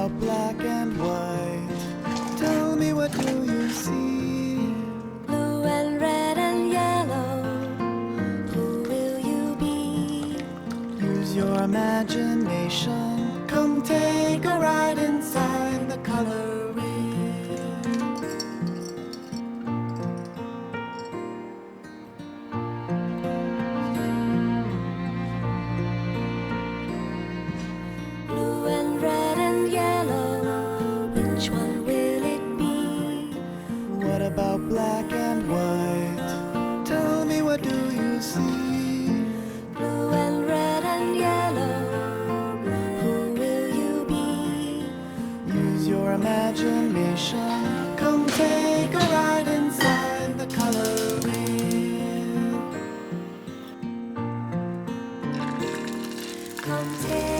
about black and white? Tell me, what do you see? Blue and red and yellow, who will you be? Use your imagination. Come take a ride inside the color wheel. Blue and red and yellow, which one will it be? What about black and white? Tell me, what do you see? Blue and red and yellow, who will you be? Use your imagination. Come take a ride inside the color wheel. Come take